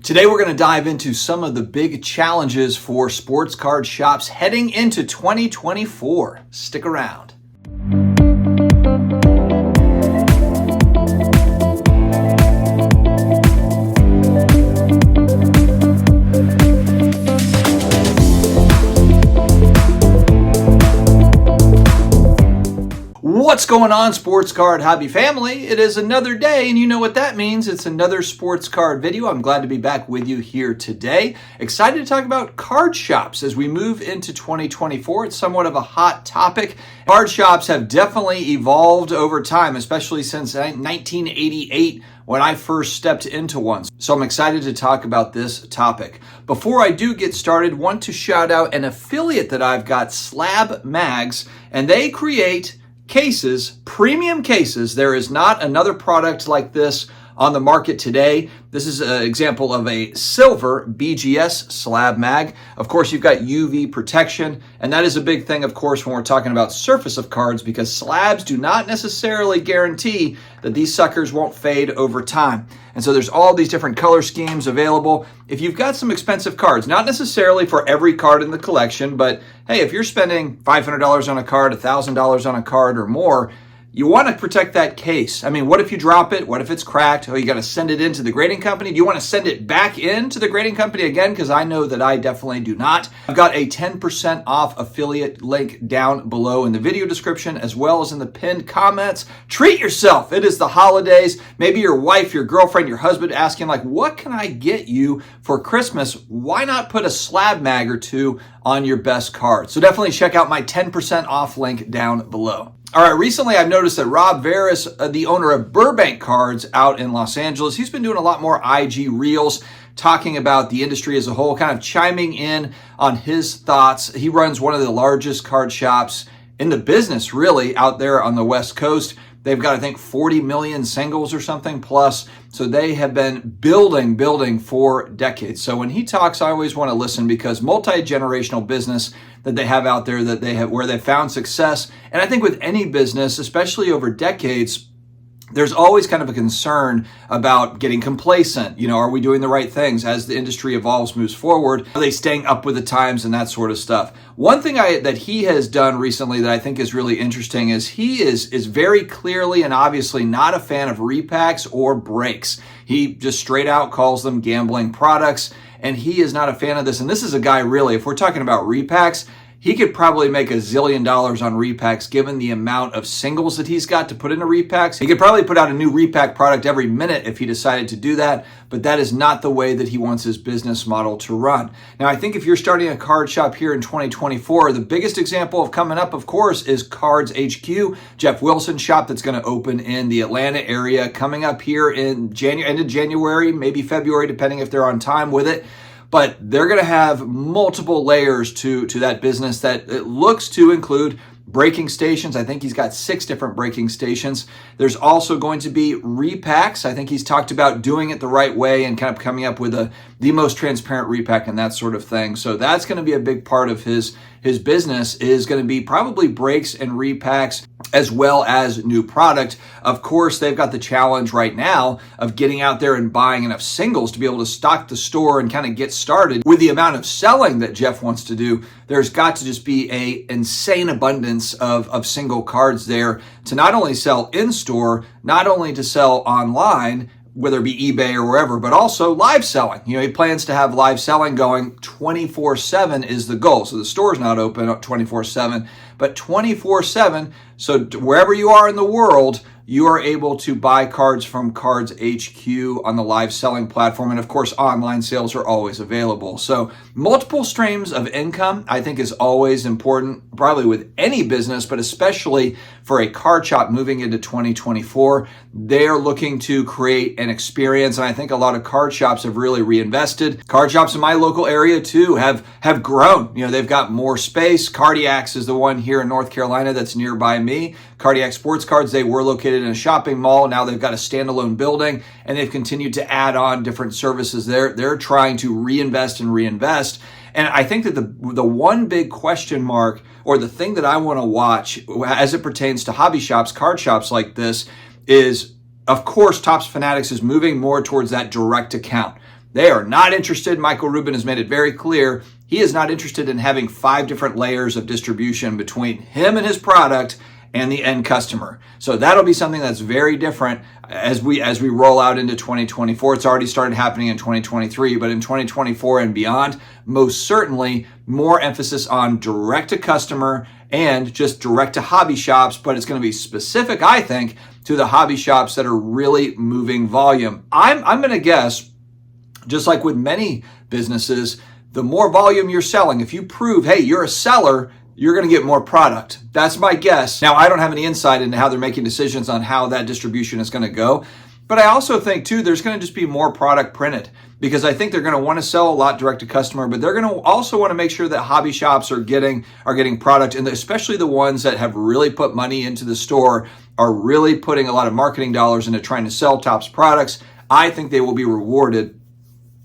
Today we're going to dive into some of the big challenges for sports card shops heading into 2024. Stick around. What's going on, sports card hobby family? It is another day, and you know what that means. It's another sports card video. I'm glad to be back with you here today. Excited to talk about card shops as we move into 2024. It's somewhat of a hot topic. Card shops have definitely evolved over time, especially since 1988 when I first stepped into one. So I'm excited to talk about this topic. Before I do get started, want to shout out an affiliate that I've got, SlabMags, and they create cases, premium cases. There is not another product like this on the market today. This is an example of a silver BGS slab mag. Of course, you've got UV protection, and that is a big thing, of course, when we're talking about surface of cards, because slabs do not necessarily guarantee that these suckers won't fade over time. And so there's all these different color schemes available. If you've got some expensive cards, not necessarily for every card in the collection, but hey, if you're spending $500 on a card, $1,000 on a card or more, you want to protect that case. I mean, what if you drop it? What if it's cracked? Oh, you got to send it into the grading company. Do you want to send it back into the grading company again? Because I know that I definitely do not. I've got a 10% off affiliate link down below in the video description, as well as in the pinned comments. Treat yourself. It is the holidays. Maybe your wife, your girlfriend, your husband asking like, what can I get you for Christmas? Why not put a slab mag or two on your best card? So definitely check out my 10% off link down below. All right, recently I've noticed that Rob Veras, the owner of Burbank Cards out in Los Angeles, he's been doing a lot more IG reels talking about the industry as a whole, kind of chiming in on his thoughts. He runs one of the largest card shops in the business, really, out there on the West Coast. They've got, I think, 40 million singles or something plus. So they have been building for decades. So when he talks, I always want to listen, because multi-generational business that they have out there, that they have, where they found success. And I think with any business, especially over decades, there's always kind of a concern about getting complacent. You know, are we doing the right things as the industry evolves, moves forward? Are they staying up with the times and that sort of stuff? One thing that he has done recently that I think is really interesting is he is very clearly and obviously not a fan of repacks or breaks. He just straight out calls them gambling products, and he is not a fan of this. And this is a guy, really, if we're talking about repacks, he could probably make $1 zillion on repacks given the amount of singles that he's got to put into repacks. He could probably put out a new repack product every minute if he decided to do that, but that is not the way that he wants his business model to run. Now, I think if you're starting a card shop here in 2024, the biggest example of coming up, of course, is Cards HQ, Jeff Wilson's shop that's going to open in the Atlanta area coming up here in end of January, maybe February, depending if they're on time with it. But they're going to have multiple layers to that business that it looks to include breaking stations. I think he's got 6 different breaking stations. There's also going to be repacks. I think he's talked about doing it the right way and kind of coming up with the most transparent repack and that sort of thing. So that's going to be a big part of his business, is going to be probably breaks and repacks as well as new product. Of course, they've got the challenge right now of getting out there and buying enough singles to be able to stock the store and kind of get started. With the amount of selling that Jeff wants to do, there's got to just be an insane abundance of single cards there to not only sell in-store, not only to sell online, whether it be eBay or wherever, but also live selling. You know, he plans to have live selling going 24/7 is the goal. So the store's not open 24/7, but 24/7. So wherever you are in the world, you are able to buy cards from Cards HQ on the live selling platform. And of course, online sales are always available. So multiple streams of income, I think, is always important, probably with any business, but especially for a card shop moving into 2024. They're looking to create an experience. And I think a lot of card shops have really reinvested. Card shops in my local area too have grown. You know, they've got more space. Cardiac's is the one here in North Carolina that's nearby me. Cardiac Sports Cards, they were located in a shopping mall. Now they've got a standalone building, and they've continued to add on different services there. They're trying to reinvest. And I think that the one big question mark, or the thing that I want to watch as it pertains to hobby shops, card shops like this, is, of course, Topps Fanatics is moving more towards that direct account. They are not interested. Michael Rubin has made it very clear. He is not interested in having 5 different layers of distribution between him and his product and the end customer. So that'll be something that's very different as we roll out into 2024. It's already started happening in 2023, but in 2024 and beyond, most certainly more emphasis on direct to customer and just direct to hobby shops, but it's going to be specific, I think, to the hobby shops that are really moving volume. I'm going to guess, just like with many businesses, the more volume you're selling, if you prove, hey, you're a seller, you're going to get more product. That's my guess. Now, I don't have any insight into how they're making decisions on how that distribution is going to go. But I also think, too, there's going to just be more product printed because I think they're going to want to sell a lot direct to customer, but they're going to also want to make sure that hobby shops are getting product, and especially the ones that have really put money into the store are really putting a lot of marketing dollars into trying to sell Topps products. I think they will be rewarded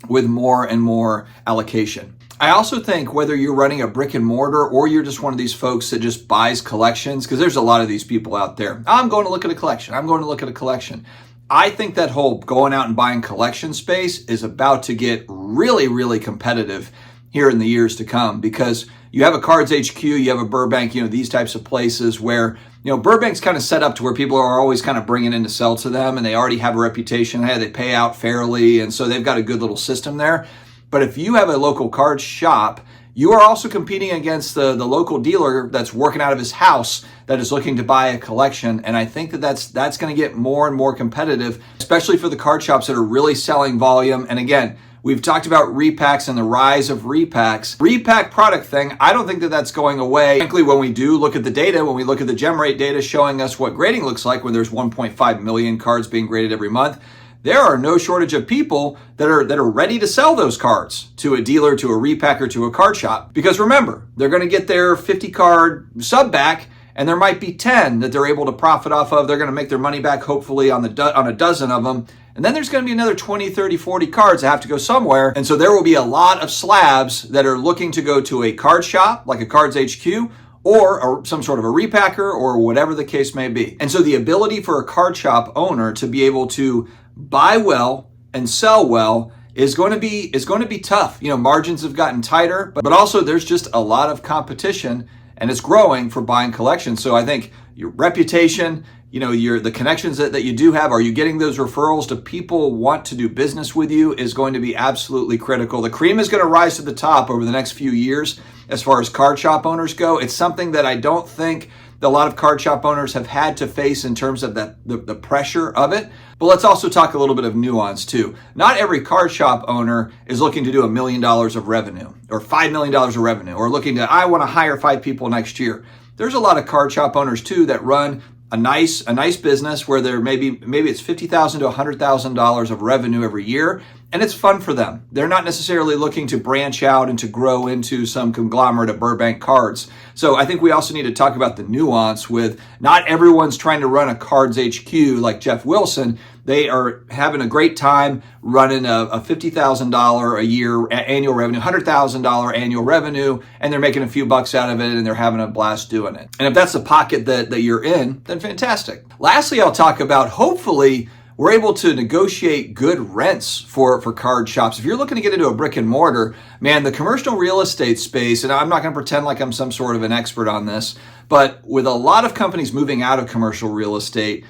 with more and more allocation. I also think whether you're running a brick and mortar or you're just one of these folks that just buys collections, because there's a lot of these people out there. I'm going to look at a collection. I'm going to look at a collection. I think that whole going out and buying collection space is about to get really, really competitive here in the years to come, because you have a Cards HQ, you have a Burbank, these types of places where, Burbank's kind of set up to where people are always kind of bringing in to sell to them, and they already have a reputation. Hey, they pay out fairly, and so they've got a good little system there. But if you have a local card shop, you are also competing against the local dealer that's working out of his house that is looking to buy a collection. And I think that's going to get more and more competitive, especially for the card shops that are really selling volume. And again, we've talked about repacks and the rise of repacks. Repack product thing, I don't think that's going away. Frankly, when we do look at the data, when we look at the gem rate data showing us what grading looks like when there's 1.5 million cards being graded every month, there are no shortage of people that are ready to sell those cards to a dealer, to a repacker, to a card shop. Because remember, they're going to get their 50 card sub back, and there might be 10 that they're able to profit off of. They're going to make their money back, hopefully, on a dozen of them. And then there's going to be another 20, 30, 40 cards that have to go somewhere. And so there will be a lot of slabs that are looking to go to a card shop, like a Cards HQ, or some sort of a repacker, or whatever the case may be. And so the ability for a card shop owner to be able to buy well and sell well is going to be tough. Margins have gotten tighter, but also there's just a lot of competition, and it's growing for buying collections. So I think your reputation, the connections that you do have, are you getting those referrals? Do people want to do business with you? Is going to be absolutely critical. The cream is going to rise to the top over the next few years as far as card shop owners go. It's something that I don't think a lot of card shop owners have had to face in terms of the pressure of it. But let's also talk a little bit of nuance too. Not every card shop owner is looking to do $1 million of revenue or $5 million of revenue, or looking to, I want to hire 5 people next year. There's a lot of card shop owners too that run a nice business where they're maybe it's $50,000 to $100,000 of revenue every year, and it's fun for them. They're not necessarily looking to branch out and to grow into some conglomerate of Burbank cards. So I think we also need to talk about the nuance with not everyone's trying to run a Cards HQ like Jeff Wilson. They are having a great time running a $50,000 a year annual revenue, $100,000 annual revenue, and they're making a few bucks out of it, and they're having a blast doing it. And if that's the pocket that you're in, then fantastic. Lastly, I'll talk about, hopefully, we're able to negotiate good rents for card shops. If you're looking to get into a brick and mortar, man, the commercial real estate space, and I'm not going to pretend like I'm some sort of an expert on this, but with a lot of companies moving out of commercial real estate,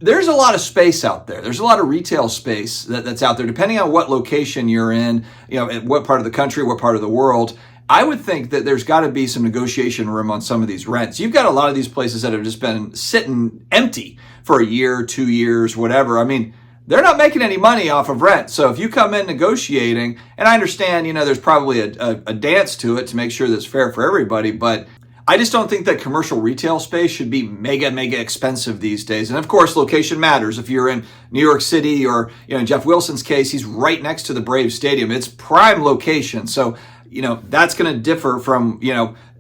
there's a lot of space out there. There's a lot of retail space that's out there, depending on what location you're in, what part of the country, what part of the world. I would think that there's got to be some negotiation room on some of these rents. You've got a lot of these places that have just been sitting empty for a year, 2 years, whatever. I mean, they're not making any money off of rent. So if you come in negotiating, and I understand, there's probably a dance to it to make sure that's fair for everybody, but I just don't think that commercial retail space should be mega expensive these days. And of course, location matters. If you're in New York City, or in Jeff Wilson's case, he's right next to the Braves Stadium. It's prime location. So, that's going to differ from,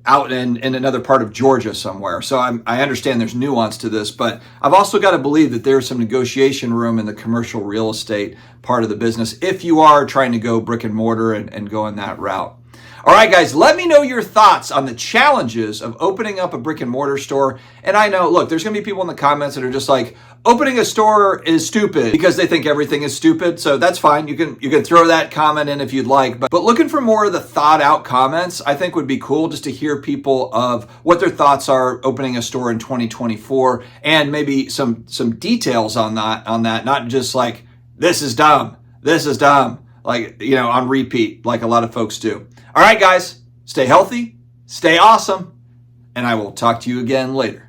out in another part of Georgia somewhere. So I understand there's nuance to this, but I've also got to believe that there's some negotiation room in the commercial real estate part of the business if you are trying to go brick and mortar and go in that route. All right, guys, let me know your thoughts on the challenges of opening up a brick and mortar store. And I know, look, there's going to be people in the comments that are just like, opening a store is stupid because they think everything is stupid. So that's fine. You can throw that comment in if you'd like. But looking for more of the thought out comments, I think would be cool just to hear people of what their thoughts are opening a store in 2024 and maybe some details on that, not just like, this is dumb, like, on repeat, like a lot of folks do. All right, guys, stay healthy, stay awesome, and I will talk to you again later.